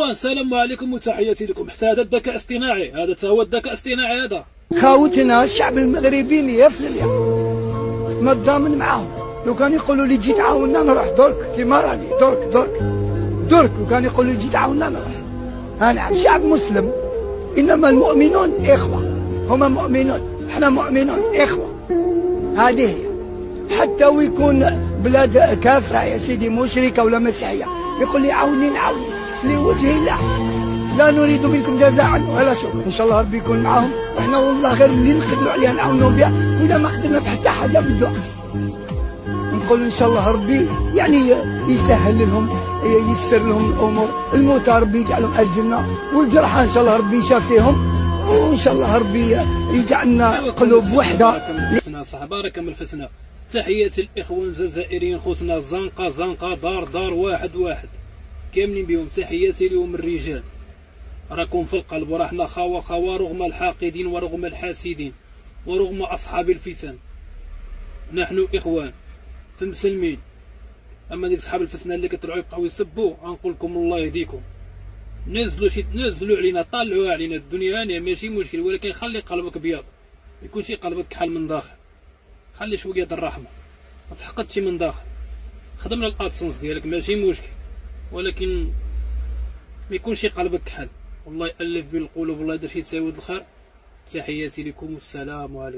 السلام عليكم وتحياتي لكم. حتى هذا الذكاء الاصطناعي، هذا هو الذكاء الاصطناعي هذا. خاوتنا الشعب المغربي يا فليا ما تضامن معاهم. لو كان يقولوا لي جي تعاوننا نروح درك كيما راني درك لو كان يقولوا لي جي تعاوننا نروح. نعم شعب مسلم، انما المؤمنون اخوه، هما مؤمنون حنا مؤمنون اخوه. هذه هي. حتى ويكون بلاد كافره يا سيدي مشركه ولا مسيحيه يقول لي عاوني نعاوني لوجه الله، لا نريد منكم جزاء ولا شكر. ان شاء الله ربي يكون معاهم، وحنا والله غير اللي نقدروا عليها نعاونوا بها، واذا ما قدرنا بحتى حاجه بالدعاء نقول ان شاء الله ربي يعني يسهل لهم ييسر لهم الامور. الموتى ربي يجعلهم اهل الجنه، والجرحى ان شاء الله ربي يشافيهم، وان شاء الله ربي يجعلنا قلوب وحده. بارك من الفتنه. تحياتي الاخوان الجزائريين خوتنا زنقه دار واحد كاملين بهم. تحياتي لهم الرجال، راكم في القلب، وراحنا خوا رغم الحاقدين ورغم الحاسدين ورغم اصحاب الفتن. نحن اخوان في مسلمين. اما ديك صحاب الفتنه اللي كتطلعوا يبقاو يسبوا، غنقول لكم الله يهديكم. نزلوا علينا، طلعوا علينا. الدنيا هانيه ماشي مشكل، ولكن خلي قلبك بيض، يكونش قلبك كحل من داخل. خلي شويه د الرحمه، ما تحقدش من داخل. خدم الادسنس ديالك ماشي مشكل، ولكن ما يكونش قلبك كحل. والله يألف بين القلوب، والله يدير شي تساوي الخير. تحياتي لكم والسلام عليكم.